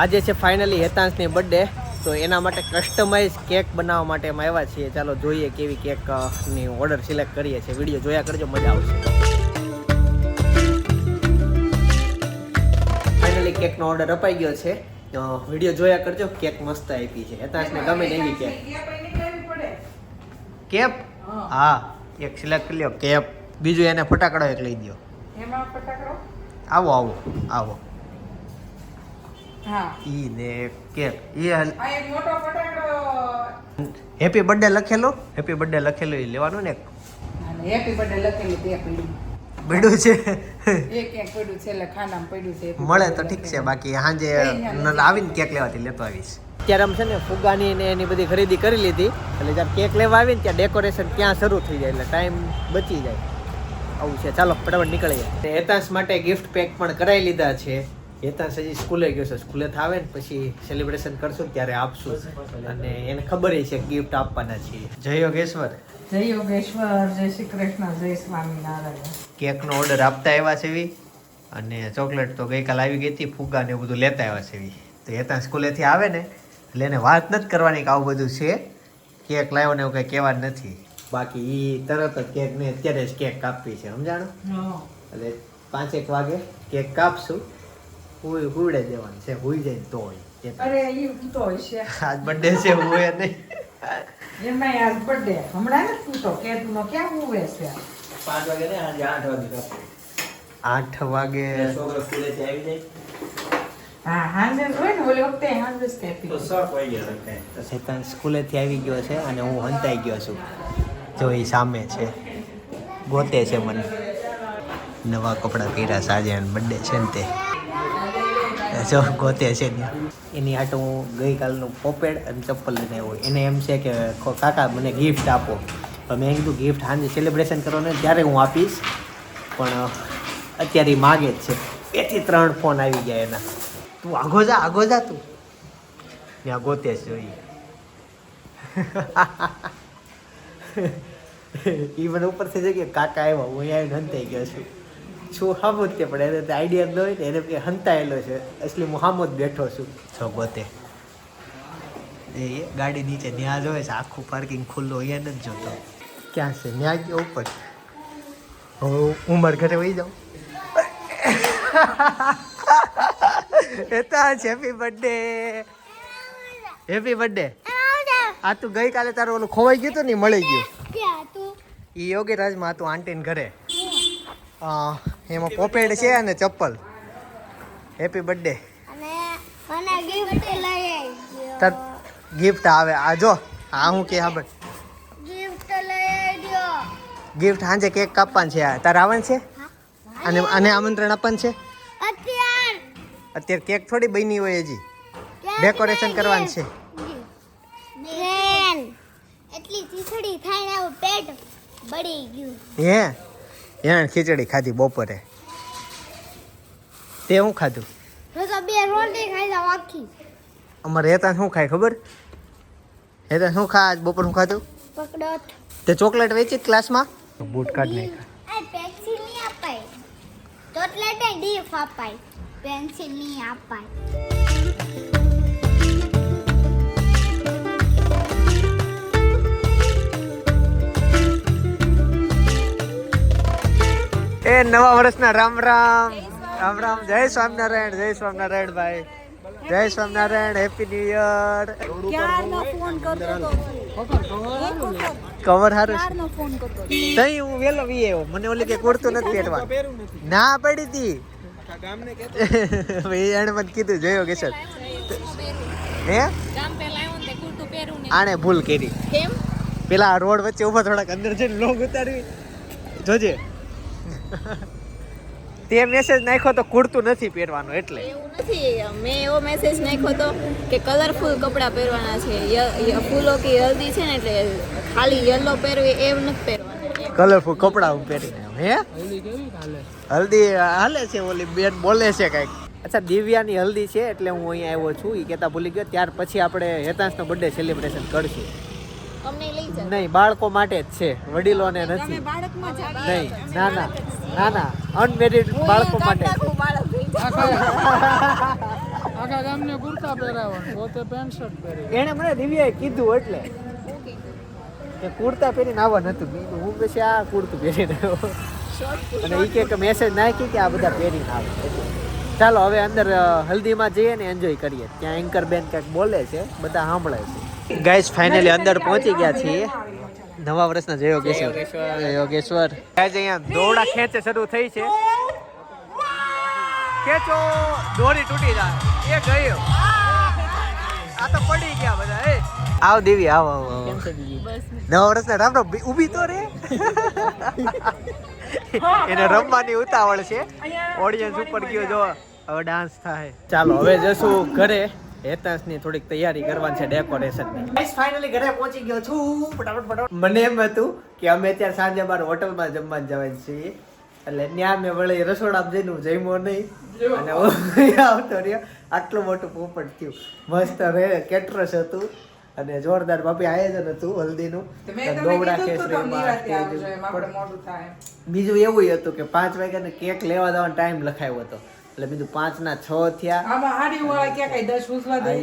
આજે છે finally હેતાંશની birthday, તો એના માટે કસ્ટમાઇઝ કેક બનાવવા માટે અમે આવ્યા છીએ. ચાલો જોઈએ કેવી કેકની ઓર્ડર સિલેક્ટ કરીએ છીએ. વિડીયો જોયા કરજો, મજા આવશે. ફાઇનલી કેકનો ઓર્ડર અપાઈ ગયો છે. વિડીયો જોયા કરજો. કેક મસ્ત આપી છે. હેતાંશને ગમે ને એવી કેક. કેપ? હા, એક સિલેક્ટ કરી લ્યો કેપ. બીજું એને ફટાકડો એક લઈ દો. એમાં ફટાકડો? આવો આવો આવો. હા. ઈ ને કેક. ઈ આ એક મોટો ફટાકડો. હેપી બર્થડે લખેલું, હેપી બર્થડે લખેલું એ લેવાનું ને. અને હેપી બર્થડે લખેલું તે પડ્યું. પડ્યું છે. એક પડ્યું છે એટલે ખાનામાં પડ્યું છે. મળે તો ઠીક છે, બાકી સાંજે આવીને કેક લેવાથી લેતો આવીશ. અત્યારે આમ છે ને ફુગાની ને એની બધી ખરીદી કરી લીધી, એટલે જ્યારે કેક લેવા આવીને ત્યાં ડેકોરેશન ત્યાં શરૂ થઈ જાય એટલે ટાઈમ બચી જાય. આવું છે. ચાલો ફટાફટ નીકળીએ. હેતાંશ માટે ગિફ્ટ પેક પણ કરાવી લીધા છે. હેતાંશ હજી સ્કૂલે ગયો છે. સ્કૂલેથી આવે ને પછી સેલિબ્રેશન કરશું ત્યારે આપશું, અને એને ખબર છે ગિફ્ટ આપવાના છીએ. જય યોગેશ્વર. જય યોગેશ્વર, જય શ્રી કૃષ્ણ, જય સ્વામિનારાયણ. કેકનો ઓર્ડર આપતા આવ્યા છે એવી, અને ચોકલેટ તો ગઈકાલ આવી ગઈ હતી. ફુગા ને એવું બધું લેતા આવ્યા છે એવી. તો હેતાંશ સ્કૂલેથી આવે ને એટલે એને વાત નથી કરવાની કે આવું બધું છે, કેક લાવ્યો ને એવું કંઈ કહેવા નથી. બાકી એ તરત જ કેક ને અત્યારે જ કેક કાપવી છે, સમજાણું? એટલે 5-1 વાગે કેક કાપશું. હુવડે દેવાનું છે, હુઈ જાય તો હોય. અરે એ તો છે આજ બર્થડે છે, હુએ નહીં. એમાં આજ બર્થડે હમણાં ને તું તો કેતુનો ક્યાં હુવે છે? 5 વાગે ને આજે 8 વાગે કાપવું. 8 વાગે છોકરો સ્કૂલેથી આવી જાય. હા, હાંજે હોય ને, ઓલી વખતે હાંજે જ કેતી. તો 6 વાગે રખાય. હેતાંશ સ્કૂલેથી આવી ગયો છે અને હું હંતાઈ ગયો છું. જો એ સામે છે, ગોતે છે મને. નવા કપડાં પહેર્યા છે આજે, બર્થડે છે ને તે. જો ગોતે છે ને એની હાટું હું ગઈકાલનું પોપેડ અને ચપ્પલ લઈને આવ્યો. એને એમ છે કે કાકા મને ગિફ્ટ આપો. પણ મેં કીધું ગિફ્ટ સાંજે સેલિબ્રેશન કરો ને ત્યારે હું આપીશ, પણ અત્યારે એ માગે જ છે. 2 થી 3 ફોન આવી ગયા એના. તું આગો જા તું. ત્યાં ગોતે છે જોઈએ. એ મને ઉપરથી જગ્યાએ કાકા આવ્યા, હું અહીંયા હંતાઈ ગયો છું. શું હામો જ તે પડે, એને આઈડિયા ન હોય ને, એને કે હંતાયેલો છે, એટલે હું હામો જ બેઠો છું. છો ગોતે એ ગાડી નીચે ન્યા જોવે છે. આખું પાર્કિંગ ખુલ્લું, અહીંયા નથી જોતો. ક્યાં છે? ન્યા ગયો ઉપર. હું મારા ઘરે વહી જાઉં. Hetansh happy birthday. Happy birthday. આ તું ગઈકાલે તારું ઓલું ખોવાઈ ગયું હતું ને, મળી ગયું. એ યોગીરાજમાં હતું આંટીને ઘરે. એમાં પોપેડ છે અને ચપ્પલ. Happy birthday. તાર ગિફ્ટ આવે. આ જો આ હું કે હા ગિફ્ટ સાંજે કેક કાપવાનું છે. તારે આવવાનું છે અને આમંત્રણ આપવાનું છે. અત્યારે કેક થોડી બની હોય, હજી ડેકોરેશન કરવાનું છે. એટલી ખીચડી ખાઈને પેટ બળી ગયું. હે ખીચડી ખાધી બપોરે. તે શું ખાધું? મેં તો 2 રોટી ખાઈ આખી. અમારે હેતાંશ શું ખાય ખબર? હેતાંશ શું ખા? બપોર શું ખાધું? પકડો. તે ચોકલેટ વેચી ક્લાસમાં? બૂટ કાઢ નહીં. આ પેન્સિલ નહીં અપાય, ચોકલેટ ડીફ અપાય, પેન્સિલ નહીં અપાય. એ નવા વર્ષના રામ રામ. રામ રામ. જય સ્વામિનારાયણ. જય સ્વામિનારાયણ ભાઈ. જય Swaminarayan. Happy new year. Cover હારું તઈ હું વેલો વી આવ્યો. મને ઓલી કે કુર્તું નથી પહેરવાનું. ના પડી હતી. એને મને કીધું જોયો કે સર હે આને ભૂલ કરી. પેલા રોડ વચ્ચે ઉભા થોડાક અંદર જઈને લોગ ઉતારવી જોજે. તે મેસેજ નાખ્યો તો કુર્તું નથી પહેરવાનું એટલે. એવું નથી, મેં એવો મેસેજ નાખ્યો તો કે કલરફુલ કપડાં પહેરવાના છે. ફૂલો કે હલ્દી છે ને, એટલે ખાલી યલો પહેરવી એમ નથી પહેરવાનું. કલરફુલ કપડાં પહેરીને હે હલ્દી હાલે છે. ઓલી બેન બોલે છે કઈક. અચ્છા, દિવ્યાની હલ્દી છે એટલે હું અહીંયા આવ્યો છું. એ કહેતા ભૂલી ગયો. ત્યાર પછી આપણે હેતાંશનો બર્થડે સેલિબ્રેશન કરશું. અમને લઈ જાઓ. નહીં, બાળકો માટે જ છે, વડીલોને નથી. નહીં, ના ના ના ના, અનમેરિડ બાળકો માટે. આખા ગામને કુર્તા પહેરાવવાનું, પોતે પેન્ટ શર્ટ પહેરી. એને મને દિવ્યાએ કીધું એટલે કે કુર્તા પહેરીને આવવા નતું કીધું. હું પછી આ કુર્તું પહેરીને આવ્યો. અને એ કે મેસેજ નાખી કે આ બધા પહેરીને આવે. ચાલો હવે અંદર હલ્દીમાં જઈએ ને એન્જોય કરીએ. ત્યાં એન્કર બેન કંઈક બોલે છે, બધા સાંભળે છે. ગાઈસ ફાઇનલી અંદર પહોંચી ગયા છીએ. નવા વર્ષના જય યોગેશ્વર. જય યોગેશ્વર. ગાઈસ અહીંયા દોરડા ખેંચે શરૂ થઈ છે. ખેંચો, દોરી તૂટી જાય. એ ગયો. આ તો પડી ગયા બધા. એ આવ દેવી, આવ આવ આવ. નવા વર્ષના રામ રામ. ઊભી તો રે. એને રમવાની ઉતાવળ છે. ઓડિયન્સ ઉપર ગયો જો. હવે ડાન્સ થાય. ચાલો હવે જશું ઘરે. હેતાંશની થોડીક તૈયારી કરવાની છે ડેકોરેશનની. ગાઈસ ફાઇનલી ઘરે પહોંચી ગયો છું. ફટાફટ. મને એમ હતું કે અમે અત્યારે સાંજે બાર હોટલમાં જમવા જવાનું છીએ. એટલે ત્યાં મેં વળી રસોડામાં જઈને જમ્યો નહીં અને આવતો રહ્યો. આટલું મોટું પોપટ થયું. મસ્ત કેટરસ હતું અને જોરદાર બાપી આયોજન હતું હલ્દીનું. દોવડા બીજું એવું હતું કે 5 વાગ્યાને કેક લેવા જવાનો ટાઈમ લખાયો હતો. એટલે બીજું 5 ના 6 થયા.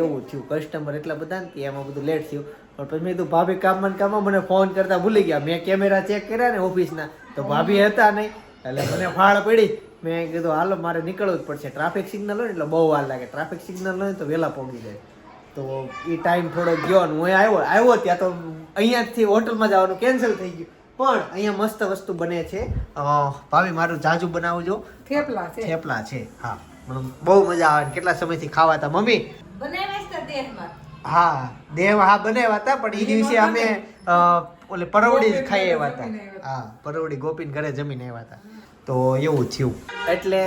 એવું થયું. કસ્ટમર એટલા બધા ને એમાં બધું લેટ થયું. પણ પછી મેં કીધું ભાભી કામમાં મને ફોન કરતા ભૂલી ગયા. મેં કેમેરા ચેક કર્યા ને ઓફિસના તો ભાભી હતા નહીં. એટલે મને ફાળ પડી. મેં કીધું હાલો મારે નીકળવું જ પડશે. ટ્રાફિક સિગ્નલ હોય ને એટલે બહુ વાર લાગે. ટ્રાફિક સિગ્નલ હોય તો વહેલા પહોંચી જાય. તો એ ટાઈમ થોડો ગયો ને હું આવ્યો ત્યાં તો અહીંયાથી હોટલમાં જવાનું કેન્સલ થઈ ગયું. પણ અહીંયા મસ્ત વસ્તુ બને છે. ભાભી મારું જાજુ બનાવજો. થેપલા છે. હા બહુ મજા આવે. કેટલા સમયથી ખાવા હતા મમ્મી. હા બનાવ્યા હતા પણ એ દિવસે અમે ઓલે પરવડી જ ખાઈ આવ્યા હતા. હા પરવડી ગોપીન ઘરે જમીને આવ્યા હતા. તો એવું થયું. એટલે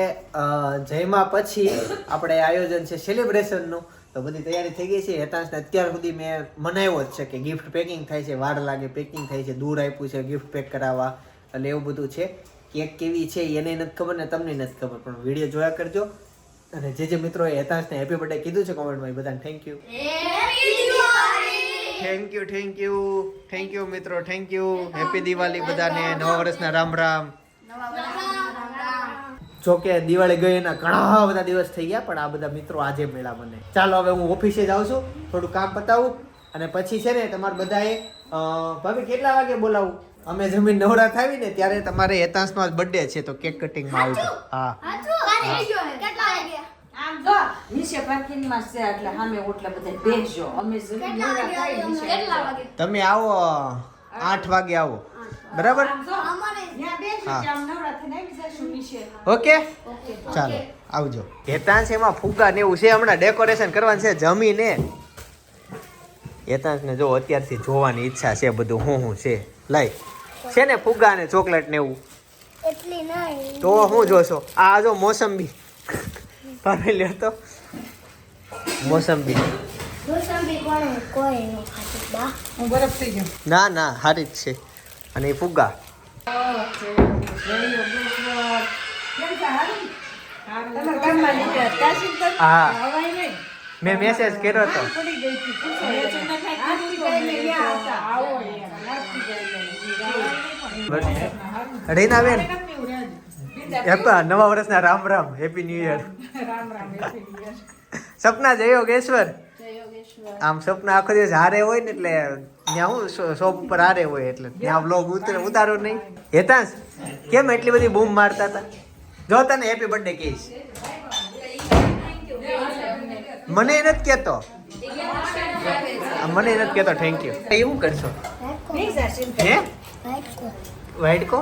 જયમાં પછી આપણે આયોજન છે સેલિબ્રેશનનું. તો બધી તૈયારી થઈ ગઈ છે. હેતાંશને અત્યાર સુધી મેં મનાવ્યો જ છે કે ગિફ્ટ પેકિંગ થાય છે, વાર લાગે પેકિંગ થાય છે, દૂર આપ્યું છે ગિફ્ટ પેક કરાવવા. એટલે એવું બધું છે. કેક કેવી છે એને નથી ખબર ને તમને નથી ખબર, પણ વિડીયો જોયા કરજો. અને જે મિત્રોએ હેતાંશને હેપી બર્થડે કીધું છે કોમેન્ટમાં એ બધાને થેન્ક યુ. થેન્ક યુ મિત્રો. Thank you. હેપી દિવાળી બધાને. નવા વર્ષના રામ રામ. જોકે દિવાળી ગઈ એના ઘણા બધા દિવસ થઈ ગયા પણ આ બધા મિત્રો આજે મળ્યા મને. ચાલો હવે હું ઓફિસે જાઉં છું, થોડું કામ પતાવું અને પછી છે ને તમારે બધાએ ભાભી કેટલા વાગે બોલાવું? અમે જમીન નવરા થાવી ને ત્યારે તમારે હેતાંશનો જ બર્થડે છે તો કેક કટિંગમાં આવજો. હા તમે આવો 8 વાગે આવો. બરાબર? ઓકે ચાલો આવજો. હેતાંશ એમાં ફુગ્ગા ને એવું છે હમણાં ડેકોરેશન કરવાનું છે જમીને. હેતાંશ ને જો અત્યારથી જોવાની ઈચ્છા છે બધું હું છે. લાઈ છે ને ફુગ્ગા ને ચોકલેટ ને એવું. તો હું જોશો આ જો મોસંબી પાણી લ્યો તો મોસંબી. ના હારી જ છે. અને એ ફુગ્ગા હા મેં મેસેજ કર્યો હતો. રીનાબેન નવા વર્ષના Ram Ram. Happy new year. Sapna જય યોગેશ્વર. આમ સપના આખો દિવસ હારે હોય ને એટલે ત્યાં હું શોપ ઉપર હારે હોય એટલે ત્યાં વ્લોગ ઉતારો નહીં. હેતાંશ કેમ એટલી બધી બૂમ મારતા હતા? જો તને હેપી બર્થડે કહીશ. મને નથી કહેતો. Thank you. એવું કરશો હે? વાઈટ કો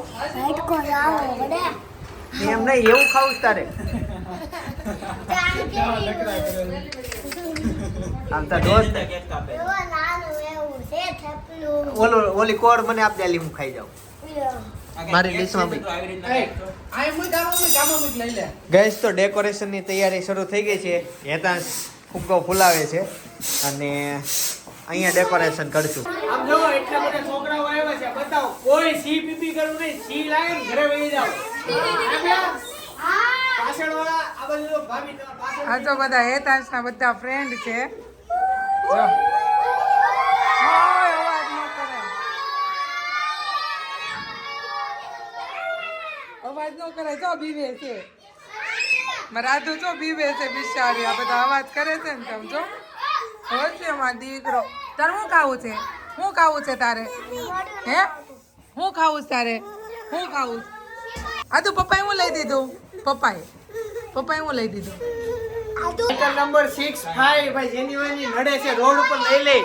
એમ નહીં એવું ખાવું જ તારે. આમ તાર દોસ્ત ઓલી કોર મને આપ દે હું ખાઈ જાઉં મારી ડીશમાં બી. ગેસ તો ડેકોરેશન ની તૈયારી શરૂ થઈ ગઈ છે. હેતાંશ ફુગ્ગો ફુલાવે છે અને અહીંયા ડેકોરેશન કરશું. આમ જો એટલા બધા છોકરાઓ આવ્યા છે. બતાવો કોઈ સી પીપી કરવું નહીં. સી લાગે ને ઘરે વહી જાવ. પાછળ વાળા આ બધું ભાભી પાછળ આ તો બધા હેતાંશના બધા ફ્રેન્ડ છે. અવાજ ન કરે તો બીવે છે. રાધુ જો બીવે છે બિચારી, આ બધા અવાજ કરે છે ને તમ જો હોશે માં દીકરો. તારે શું ખાવું છે? શું ખાવું છે તારે? હે શું ખાવું છે તારે? શું ખાવું? આ તો પપ્પાએ હું લઈ દીધું? પપ્પાએ હું લઈ દીધું? સાયકલ નંબર 65 ભાઈ જેન્યુઅલી નડે છે, રોડ ઉપર લઈ લે.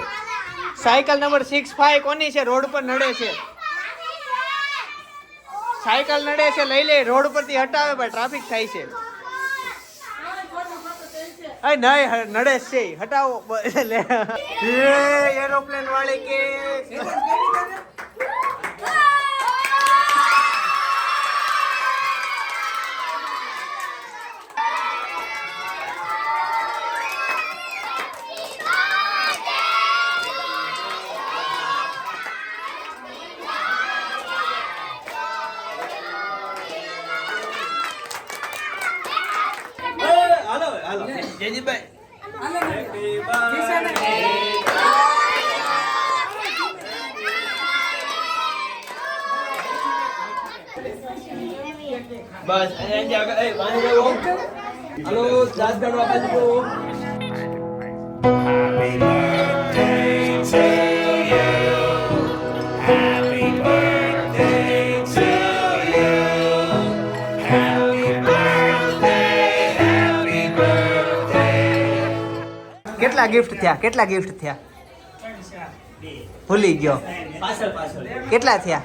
સાયકલ નંબર 65 કોની છે? રોડ પર નડે છે. સાયકલ નડે છે, લઈ લે. રોડ પરથી હટાવે ભાઈ, ટ્રાફિક થાય છે. અય નહીં નડે છે, હટાવો. લે એરોપ્લેન વાળી કે હાલો જયજીભાઈ. બસ હાલો દાંત કાઢવા બાજુ. કેટલા ગિફ્ટ થયા? કેટલા ગિફ્ટ થયા? ભૂલી ગયો. કેટલા થયા?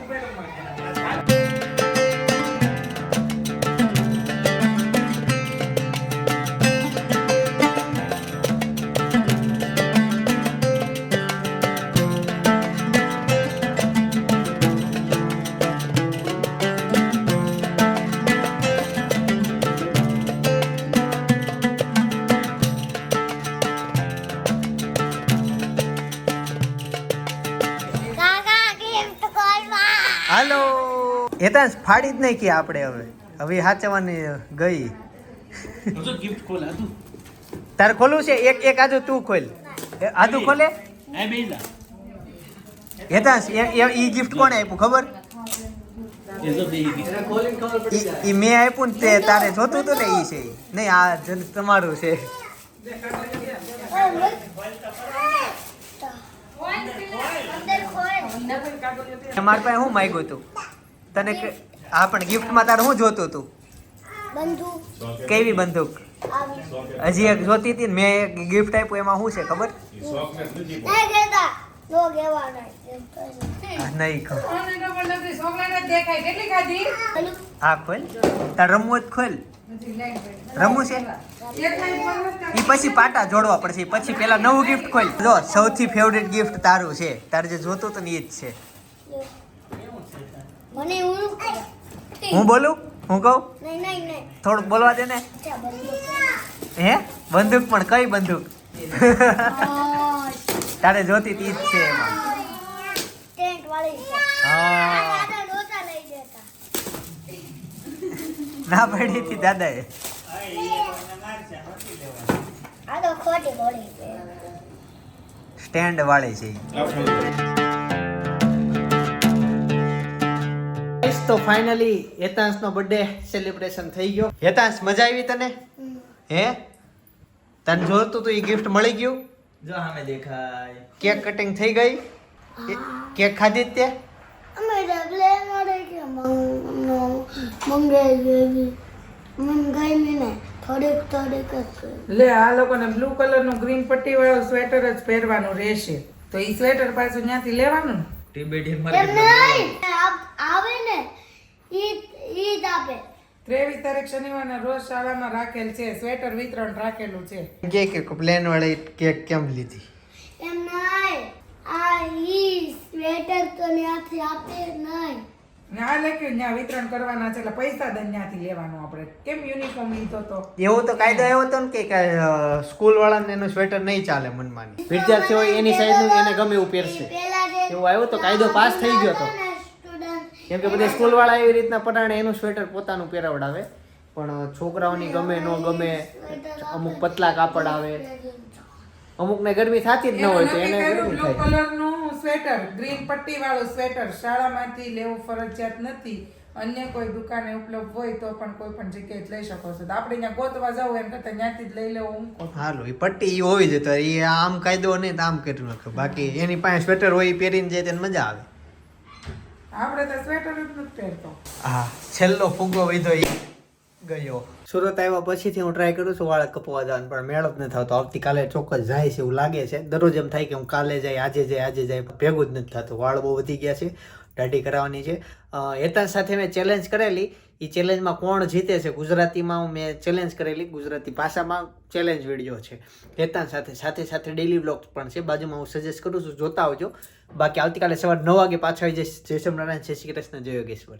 હાલો હેતાંશ ફાડી જ નહીં કે આપણે હવે હાચવાની ગઈ. ગિફ્ટ ખોલ આદુ. તારે ખોલવું છે? એક આદુ તું ખોલ. આદુ ખોલે. આ બેલા હેતાંશ ઈ ગિફ્ટ કોણે આપ્યું ખબર? એ જો બે ઈ મેં આપ્યું ને તે તારે જોતું હતું ને ઈ છે. નહીં આ તમારું છે. મારા પાસે હું માંગ્યું હતું તને? હા પણ ગિફ્ટમાં તારે શું જોતું હતું? બંદૂક કેવી બંદૂક? હજી એક જોતી હતી ને મેં એક ગિફ્ટ આપ્યું એમાં શું છે ખબર? નહીં કહેતા નો કહેવાના નહીં ખબર. છોકરાને દેખાય કેટલી ખાધી? હા ખોલ. તાર રમવું જ ખોલ. રમવું છે ઈ પછી પાટા જોડવા પડશે. પછી પેલા નવું ગિફ્ટ ખોલ. જો સૌથી ફેવરેટ ગિફ્ટ તારું છે. તારે જે જોતું હતું ને એ જ છે. મને હું હું બોલું? હું કહું? નહીં નહીં નહીં થોડુંક બોલવા દે ને. અચ્છા બંદૂક હે બંદૂક? પણ કઈ બંદૂક? તારે જોતી હતી જ છે એમાં. ટેન્ટ વાળી છે. હા દાદા નહોતા લઈ દેતા. ના પડી હતી દાદાએ. આ તો ખોટી ગોળી છે. સ્ટેન્ડ વાળી છે ઈ. તો ફાઇનલી હેતાંશનો બર્થડે સેલિબ્રેશન થઈ ગયો. હેતાંશ મજા આવી તને? હે તને જોતું તો એ ગિફ્ટ મળી ગયું? જો સામે દેખાય. કેક કટિંગ થઈ ગઈ? કેક ખાધી જ તે? અમે ડબલે મળે કે મંગાઈ ગઈ મંગાઈ ને થોડીક જ લે આ લોકોને બ્લુ કલરનું ગ્રીન પટ્ટી વાળું સ્વેટર જ પહેરવાનું રહેશે. તો ઈ સ્વેટર પાછું ત્યાંથી લેવાનું ને. ટીબેટ એમ નહીં આવે ને ઈદ આપે. 23 તારીખ શનિવારના રોજ શાળામાં રાખેલ છે. સ્વેટર વિતરણ રાખેલું છે. કે પ્લેન વાળી કેક કેમ લીધી? એમ નહીં આ ઈ સ્વેટર તો ત્યાંથી આપે નહીં. ને આ લખ્યું ત્યાં વિતરણ કરવાના છે એટલે પૈસા દઈને ત્યાંથી લેવાનું આપણે. કેમ યુનિફોર્મ લીધો તો? એવો તો કાયદો એવો હતો ને કે સ્કૂલ વાળાને એનું સ્વેટર નહીં ચાલે મનમાની. વિદ્યાર્થી હોય એની સાઈઝનું એને ગમે એવું પહેરશે. પેલા જે એવું આવ્યો તો કાયદો પાસ થઈ ગયો હતો. સ્ટુડન્ટ કેમ કે બધા સ્કૂલ વાળા એવી રીતના પટાણે એનું સ્વેટર પોતાનું પહેરાવડાવે. પણ છોકરાઓની ગમે ન ગમે અમુક પતલા કાપડ આવે. અમુકને ગરમી થતી જ ન હોય તો એને ગરમી બ્લુ થાય. કલરનું સ્વેટર ગ્રીન પટ્ટી વાળું સ્વેટર શાળામાંથી લેવું ફરજિયાત નથી અન્ય કોઈ દુકાને ઉપલબ્ધ હોય તો પણ કોઈ પણ જગ્યાએ લઈ શકો છો તો આપણે અહીંયા ગોતવા જવું એમ કરતાં ત્યાંથી જ લઈ લેવું હું કહું. હાલો એ પટ્ટી ઈ હોવી જોઈએ તો એ આમ કાયદો નહીં તો આમ કરી નાખે બાકી એની પાસે સ્વેટર હોય એ પહેરીને જાય તેને મજા આવે. આપણે તો સ્વેટર જ નથી પહેરતો. હા છેલ્લો ફુગ્ગો વિધો ઈ ગયો. સુરત આવ્યા પછીથી હું ટ્રાય કરું છું વાળ કપવા જવાનું પણ મેળ જ નથી થતો. આવતીકાલે ચોક્કસ જાય છે એવું લાગે છે. દરરોજ એમ થાય કે હું કાલે જાય આજે જાય ભેગું જ નથી થતું. વાળ બહુ વધી ગયા છે, દાઢી કરાવવાની છે. હેતાન સાથે મેં ચેલેન્જ કરેલી, એ ચેલેન્જમાં કોણ જીતે છે ગુજરાતીમાં મેં ચેલેન્જ કરેલી, ગુજરાતી ભાષામાં ચેલેન્જ વિડીયો છે હેતાન સાથે ડેલી વ્લોગ્સ પણ છે બાજુમાં. હું સજેસ્ટ કરું છું જોતા આવજો. બાકી આવતીકાલે સવારે 9 વાગે પાછા આવી જઈશ. જય સ્વામિનારાયણ, જય શ્રી કૃષ્ણ, જય યોગેશ્વર.